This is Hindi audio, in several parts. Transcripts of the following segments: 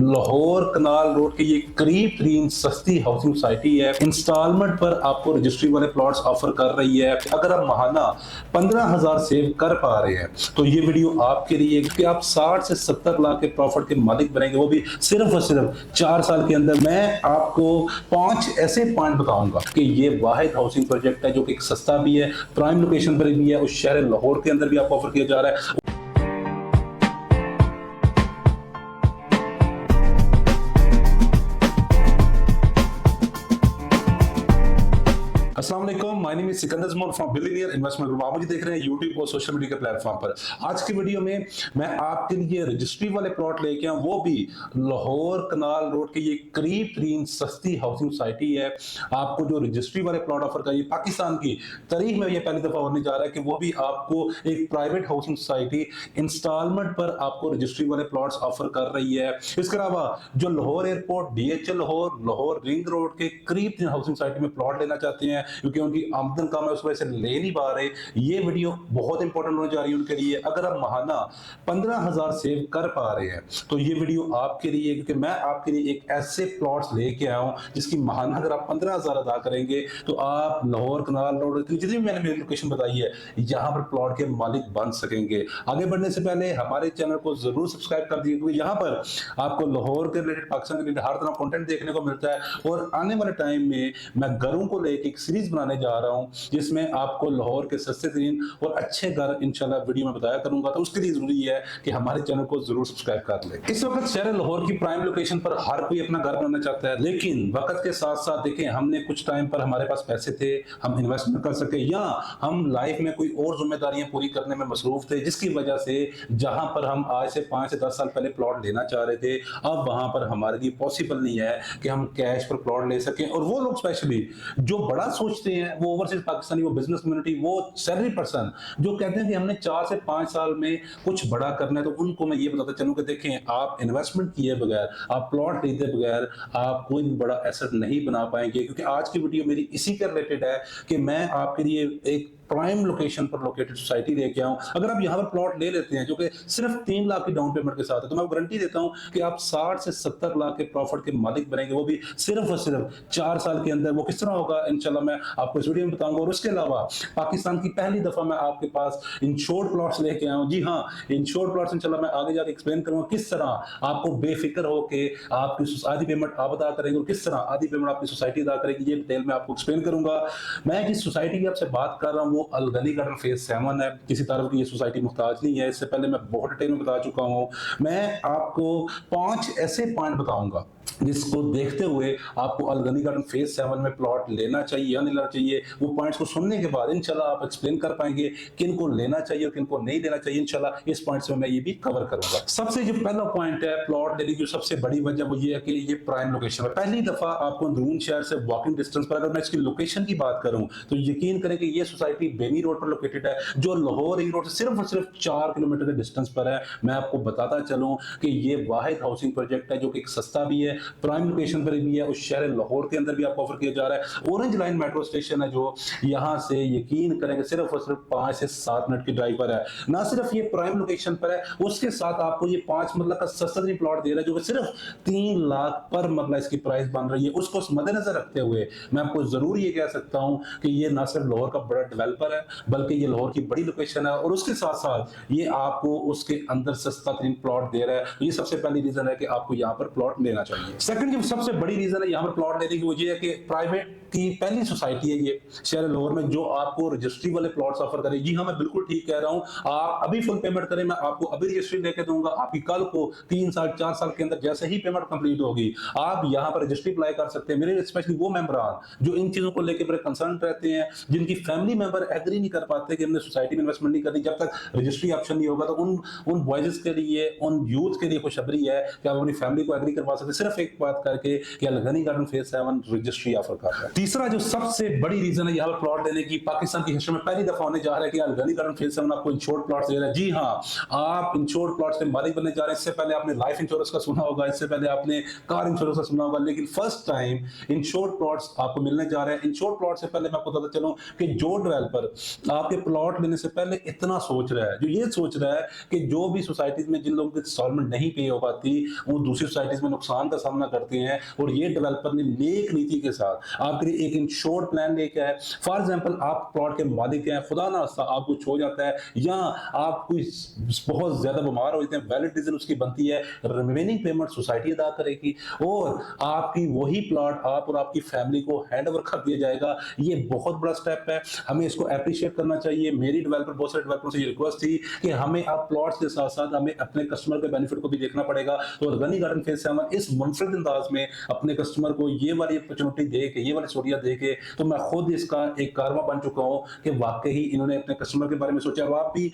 लाहौर कनाल रोड के ये करीब तरीन सस्ती हाउसिंग सोसाइटी है। इंस्टॉलमेंट पर आपको रजिस्ट्री वाले प्लॉट्स ऑफर कर रही है। अगर आप महाना 15,000 सेव कर पा रहे हैं तो ये वीडियो आपके लिए, क्योंकि आप 60 से 70 लाख के प्रॉफिट के मालिक बनेंगे, वो भी सिर्फ और सिर्फ 4 साल के अंदर। मैं आपको 5 ऐसे पॉइंट बताऊंगा कि ये वाहिद हाउसिंग प्रोजेक्ट है जो कि सस्ता भी है, प्राइम लोकेशन पर भी है, उस शहर लाहौर के अंदर भी आपको ऑफर किया जा रहा है। अस्सलाम वालेकुम, my name is Sikandar Jamal from billionaire investment group. आप मुझे देख रहे हैं यूट्यूब और सोशल मीडिया के प्लेटफॉर्म पर। आज की वीडियो में मैं आपके लिए रजिस्ट्री वाले प्लॉट लेके आऊं, वो भी लाहौर कनाल रोड के ये करीब तरीन सस्ती हाउसिंग सोसाइटी है। आपको जो रजिस्ट्री वाले प्लॉट ऑफर करिए, पाकिस्तान की तारीख में ये पहली दफा होने जा रहा है कि वो भी आपको एक प्राइवेट हाउसिंग सोसाइटी इंस्टॉलमेंट पर आपको रजिस्ट्री वाले प्लॉट्स ऑफर कर रही है। इसके अलावा जो Lahore airport, DHL Lahore, Lahore ring road के करीब हाउसिंग सोसाइटी में प्लॉट लेना चाहते हैं क्योंकि उनकी आमदन कम है, उस वजह से ले नहीं पा रहे। ये वीडियो बहुत इंपॉर्टेंट होने जा रही है उनके लिए। अगर आप महाना 15,000 सेव कर पा रहे हैं तो ये वीडियो आपके लिए, क्योंकि मैं आपके लिए एक ऐसे प्लॉट्स लेके आया हूं जिसकी महाना अगर आप 15,000 अदा करेंगे तो आप लाहौर कनाल रोड जितनी भी मैंने मेरी लोकेशन बताई है यहां पर प्लॉट के मालिक बन सकेंगे। आगे बढ़ने से पहले हमारे चैनल को जरूर सब्सक्राइब कर दीजिए, क्योंकि यहाँ पर आपको लाहौर के रिलेटेड, पाकिस्तान के रिलेटेड हर तरह कंटेंट देखने को मिलता है। और आने वाले टाइम में मैं घरों को लेकर एक सीरीज बनाने जा रहा हूं जिसमें आपको लाहौर के सस्ते तरीन और अच्छे घर इंशाल्लाह वीडियो में बताया करूंगा। तो उसके लिए जरूरी है कि हमारे चैनल को जरूर सब्सक्राइब कर ले। इस वक्त शहर लाहौर की प्राइम लोकेशन पर हर कोई अपना घर बनाना चाहता है, लेकिन वक्त के साथ साथ देखें, हमने कुछ टाइम पर हमारे पास पैसे थे, हम इन्वेस्टमेंट कर सके, या हम लाइफ में कोई और जिम्मेदारियां पूरी करने में मसरूफ थे, जिसकी वजह से जहां पर हम आज से 5 से 10 साल पहले प्लॉट लेना चाह रहे थे, अब वहां पर हमारे लिए पॉसिबल नहीं है कि हम कैश पर प्लॉट ले सकें। और वो लोग स्पेशली जो बड़ा सोचते हैं, वो ओवरसीज पाकिस्तानी, वो बिजनेस कम्युनिटी, वो सैलरी पर्सन जो कहते हैं कि हमने 4 से 5 साल में कुछ बड़ा करना है, तो उनको मैं ये बताता चलूं कि देखें, आप इन्वेस्टमेंट किए बगैर, आप प्लॉट खरीदे बगैर आप कोई भी बड़ा एसेट नहीं बना पाएंगे। क्योंकि आज की वीडियो मेरी इसी के रिलेटेड है कि मैं आपके लिए एक प्राइम लोकेशन पर लोकेटेड सोसाइटी लेके आऊं। अगर आप यहां पर प्लॉट ले लेते हैं जो कि सिर्फ 3 लाख की डाउन पेमेंट के साथ है, तो मैं गारंटी देता हूं कि आप 60 से 70 लाख के प्रॉफिट के मालिक बनेंगे, वो भी सिर्फ और सिर्फ 4 साल के अंदर। वो किस तरह होगा इंशाल्लाह मैं आपको इस वीडियो में बताऊंगा। और उसके अलावा पाकिस्तान की पहली दफा मैं आपके पास इंश्योर्ड प्लॉट्स लेके आया हूं। जी हाँ, इंश्योर्ड प्लॉट्स इंशाल्लाह मैं आगे जाकर एक्सप्लेन करूंगा किस तरह आपको बेफिक्र होके आपकी आधी पेमेंट आप अदा करेंगे और किस तरह आधी पेमेंट आपकी सोसाइटी अदा करेगी, ये डिटेल में आपको एक्सप्लेन करूंगा। मैं जिस सोसाइटी की आपसे बात कर रहा हूं वो अल गनी गार्डन फेज 7 है। किसी तरह की ये सोसाइटी मुहताज नहीं है, इससे पहले मैं बहुत डिटेल में बता चुका हूं। मैं आपको 5 ऐसे पॉइंट बताऊंगा जिसको देखते हुए आपको अल गनी गार्डन फेज 7 में प्लॉट लेना चाहिए या नहीं लेना चाहिए। वो पॉइंट्स को सुनने के बाद इंशाल्लाह आप एक्सप्लेन कर पाएंगे किन को लेना चाहिए और किन को नहीं लेना चाहिए। इंशाल्लाह इस पॉइंट्स में मैं ये भी कवर करूंगा। सबसे जो पहला पॉइंट है प्लॉट लेने की, सबसे बड़ी वजह वो ये है कि ये प्राइम लोकेशन है। पहली दफा आपको अंदरून शहर से वॉकिंग डिस्टेंस पर, अगर मैं इसकी लोकेशन की बात करूं तो यकीन करें कि ये सोसाइटी बेनी रोड पर लोकेटेड है, जो लाहौर रिंग रोड से सिर्फ और सिर्फ 4 किलोमीटर के डिस्टेंस पर है। मैं आपको बताता चलूं कि ये वाहिद हाउसिंग प्रोजेक्ट है जो कि सस्ता भी है, प्राइम लोकेशन पर भी है, उस शहर लाहौर के अंदर भी आपको ऑफर किया जा रहा है। ऑरेंज लाइन मेट्रो स्टेशन है जो यहां से यकीन करेंगे सिर्फ और सिर्फ 5 से 7 मिनट की ड्राइव पर है। ना सिर्फ ये प्राइम लोकेशन पर है, उसके साथ आपको ये 5 मरला का सस्ता प्लॉट दे रहा है जो कि सिर्फ 3 लाख पर मरला इसकी प्राइस बन रही है। उसको मद्देनजर रखते हुए मैं आपको जरूर ये कह सकता हूं कि ये ना सिर्फ लाहौर का बड़ा डेवलपर है, बल्कि ये लाहौर की बड़ी लोकेशन है और उसके साथ साथ ये आपको उसके अंदर सस्ता तरीन प्लॉट दे रहा है। तो ये सबसे पहली रीजन है कि आपको यहाँ पर प्लॉट लेना चाहिए। सेकंड जो सबसे बड़ी रीजन है यहाँ पर प्लॉट लेने की वो ये है कि प्राइवेट की पहली सोसाइटी है ये शहर लाहौर में जो आपको रजिस्ट्री वाले प्लॉट्स ऑफर करे। जी हाँ, मैं बिल्कुल ठीक कह रहा हूं। आप अभी फुल पेमेंट करें, मैं आपको अभी रजिस्ट्री लेके दूंगा। आपकी कल को 3 साल 4 साल के अंदर जैसे ही पेमेंट कंप्लीट होगी आप यहां पर रजिस्ट्री अप्लाई कर सकते हैं। मेरे स्पेशली वो मेंबरान जो इन चीजों को लेकर बड़े कंसर्न रहते हैं, जिनकी फैमिली मेंबर एग्री नहीं कर पाते कि हमने सोसाइटी में इन्वेस्टमेंट नहीं करनी जब तक रजिस्ट्री ऑप्शन नहीं होगा, तो उन बॉयज के लिए, उन यूथ के लिए खुशखबरी है कि आप अपनी फैमिली को एग्री करवा सकते हैं। सिर्फ एक बात करके कि अलगनी गार्डन फेज 7 रजिस्ट्री ऑफर कर रहा है। तीसरा जो सबसे बड़ी रीजन है यहाँ पर प्लॉट लेने की, पाकिस्तान की हिस्ट्री में पहली दफा होने जा रहा है कि अलगनी गार्डन फेज 7 आपको इंश्योर्ड प्लॉट दे रहा है। जी हाँ, आप इंश्योर्ड प्लॉट से मालिक बनने जा रहे हैं। इससे पहले आपने लाइफ इंश्योरेंस का सुना होगा, इससे पहले आपने कार इंश्योरेंस का सुना होगा, लेकिन फर्स्ट टाइम इंश्योर्ड प्लॉट्स आपको मिलने जा रहे हैं। इंश्योर्ड प्लॉट से पहले मैं आपको बताता चलूं कि जो डेवलपर आपके प्लॉट लेने से पहले इतना सोच रहा है, जो ये सोच रहा है कि जो भी सोसाइटीज में जिन लोगों की इंस्टॉलमेंट नहीं पे हो पाती वो दूसरी सोसाइटीज में नुकसान का सामना करते हैं, और ये डेवलपर ने नेक नीति के साथ आपके लिए एक इंश्योर्ड प्लान लेके आया। फॉर एग्जांपल आप प्लॉट के मालिक हैं, खुदा ना खास्ता आप कुछ हो जाता है या आप कोई बहुत ज्यादा बीमार हो जाते हैं, वैलिड रीजन उसकी बनती है, रिमेनिंग पेमेंट सोसाइटी अदा करेगी और आपकी वही प्लॉट आप और आपकी फैमिली को हैंड ओवर कर दिया जाएगा। ये बहुत बड़ा स्टेप है, हमें इसको अप्रिशिएट करना चाहिए। मेरी डेवलपर बहुत सारे डेवलपर से ये रिक्वेस्ट थी कि हमें आप प्लॉट्स के साथ साथ हमें अपने कस्टमर के बेनिफिट को भी देखना पड़ेगा। तो अलगनी गार्डन फेज 7 इस मुनफरिद अंदाज में अपने कस्टमर को ये वाली अपॉर्चुनिटी दे के, ये वाली स्टोरिया दे के, तो मैं खुद इसका एक कारवा बन चुका हूं कि वाकई ही इन्होंने अपने कस्टमर के बारे में सोचा। और आप भी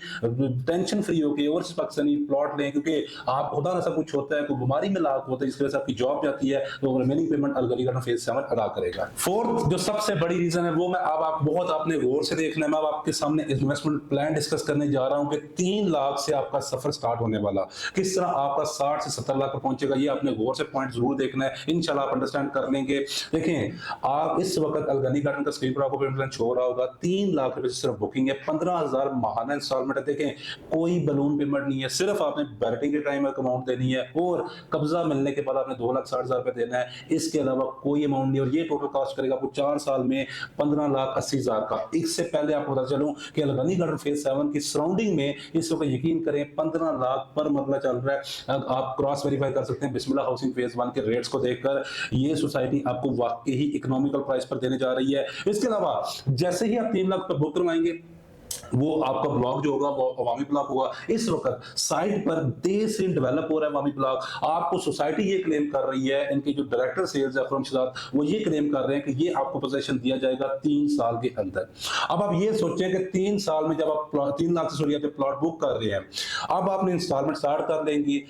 टेंशन फ्री होकर ओवरसीज पाकिस्तानी प्लॉट लें, क्योंकि आप खुदा ना सब कुछ होता है, कोई बीमारी में लाख होता है जिसकी वजह से आपकी जॉब जाती है, तो रिमेनिंग पेमेंट अलगनी गार्डन फेज 7 अदा करेगा। फोर्थ जो सबसे बड़ी रीजन है वो मैं अब आप बहुत आपने गौर से देखना है, मैं अब आपके सामने इन्वेस्टमेंट प्लान डिस्कस करने जा रहा हूं कि 3 लाख से आपका सफर स्टार्ट होने वाला, किस तरह आपका 60 से 70 लाख पर पहुंचेगा, ये आपने गौर से पॉइंट जरूर देखना है, इंशाल्लाह आप अंडरस्टैंड कर लेंगे। देखें, आप इस वक्त अलगनी गार्डन का स्क्रीन पर आपको पेमेंट प्लान शो हो रहा होगा, 3 लाख रुपए से सिर्फ बुकिंग है, 15,000 माहाना इंस्टॉलमेंट है। देखें, कोई बलून पेमेंट नहीं है, सिर्फ आपने बैलेटिंग के टाइम अमाउंट देनी है और कब्जा मिलने के बाद आपने 2,60,000 रुपए देना है, इसके अलावा कोई अमाउंट नहीं। और ये टोटल कॉस्ट करेगा आपको 4 साल में 15,80,000 का। इससे पहले आपको बता चलूं कि अलगनी गार्डन फेज 7 की सराउंडिंग में इस वक्त यकीन करें 15 लाख पर मरला चल रहा है। आप क्रॉस वेरीफाई कर सकते हैं बिस्मिल्लाह हाउसिंग फेज 1 के रेट्स को देखकर, ये सोसाइटी आपको वाकई ही इकोनॉमिकल प्राइस पर देने जा रही है। इसके अलावा जैसे ही आप 3 लाख पर बुक करवाएंगे, वो आपका ब्लॉक जो होगा वो अवामी ब्लॉक होगा। इस वक्त साइट पर देर से डेवलप हो रहा है अवामी ब्लॉक। आपको सोसाइटी ये क्लेम कर रही है, इनके जो डायरेक्टर सेल्स है फर्मशदात, वो ये क्लेम कर रहे हैं कि ये आपको पोजीशन दिया जाएगा 3 साल के अंदर। अब आप ये सोचें कि 3 साल में जब आप 3 लाख से सोरिया पे प्लॉट बुक कर रहे हैं, अब आपने इंस्टॉलमेंट स्टार्ट कर लेंगी।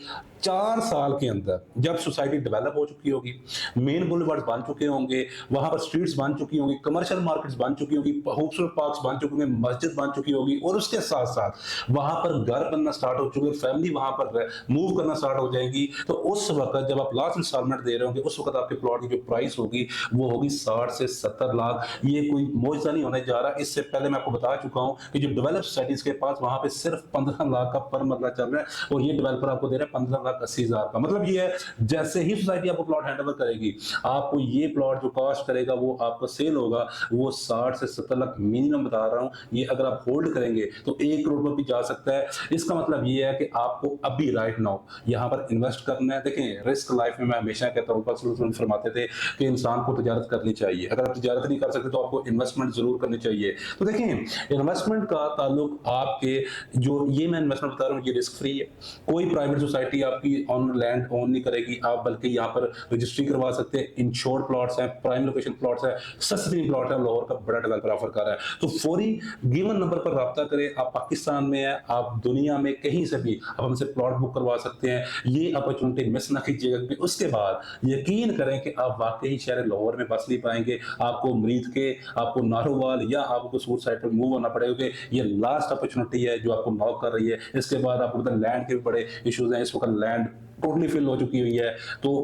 4 साल के अंदर जब सोसाइटी डेवलप हो चुकी होगी, मेन बुलेवार्ड बन चुके होंगे, वहां पर स्ट्रीट्स बन चुकी होंगी, कमर्शियल मार्केट्स बन चुकी होंगी, खूबसूरत पार्क्स बन चुके होंगे, मस्जिद बन चुकी होगी, और उसके साथ साथ वहां पर घर बनना स्टार्ट हो चुके, फैमिली वहां पर मूव करना स्टार्ट हो जाएगी। तो उस वक्त जब आप लास्ट इंस्टॉलमेंट दे रहे होंगे, उस वक्त आपके प्लॉट की जो प्राइस होगी वो होगी 60 से 70 लाख। ये कोई मौजूदा नहीं होने जा रहा। इससे पहले मैं आपको बता चुका हूं कि जो डेवलप सोसाइटीज के पास वहां पे सिर्फ 15 लाख का पर मरला चल रहा है, और ये डेवलपर आपको दे रहा है 15,80,000 का। मतलब ये है जैसे ही सोसाइटी आपको प्लॉट हैंडओवर करेगी, आपको ये प्लॉट जो कॉस्ट करेगा वो आपको सेल होगा, वो 60 से 70 लाख मिनिमम बता रहा हूं। ये अगर आप होल्ड करेंगे तो 1 करोड़ पर भी जा सकता है। इसका मतलब ये है कि आपको अभी राइट नाउ यहां पर इन्वेस्ट करना है। देखें, रिस्क लाइफ में मैं हमेशा कहता हूं, फरमाते थे कि इंसान को तजारत करनी चाहिए। अगर आप तजारत नहीं कर सकते तो आपको इन्वेस्टमेंट जरूर करनी चाहिए। तो देखें, इन्वेस्टमेंट का ताल्लुक आपके जो ये मैं इन्वेस्टमेंट बता रहा हूं, ये रिस्क फ्री है। कोई प्राइवेट सोसाइटी आपकी ऑन लैंड ओन नहीं करेगी, आप बल्कि यहाँ पर रजिस्ट्री करवा सकते हैं। इंश्योर्ड प्लॉट्स हैं, प्राइम लोकेशन प्लॉट्स हैं, सस्ती प्लॉट है, लाहौर का बड़ा डेवलपर ऑफर कर रहा है। तो फौरी गिवन नंबर पर राब्ता करें। आप पाकिस्तान में हैं, आप दुनिया में कहीं से भी आप हमसे प्लॉट बुक करवा सकते हैं। ये अपॉर्चुनिटी मिस ना कीजिएगा, क्योंकि उसके बाद यकीन करें कि आप वाकई शहर लाहौर में बस नहीं पाएंगे। आपको मरीद के, आपको नारोवाल या आपको सूर साइड पर मूव होना पड़ेगा, क्योंकि ये लास्ट अपॉर्चुनिटी है जो आपको नॉक कर रही है। इसके बाद आपको उधर लैंड के भी बड़े इश्यूज हैं। इस वक्त लैंड टोटली फिल हो चुकी हुई है, तो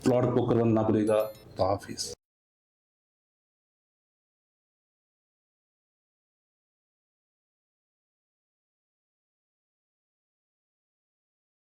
प्लॉट बुक करवाना ना भूलेगा। तो हाफिज।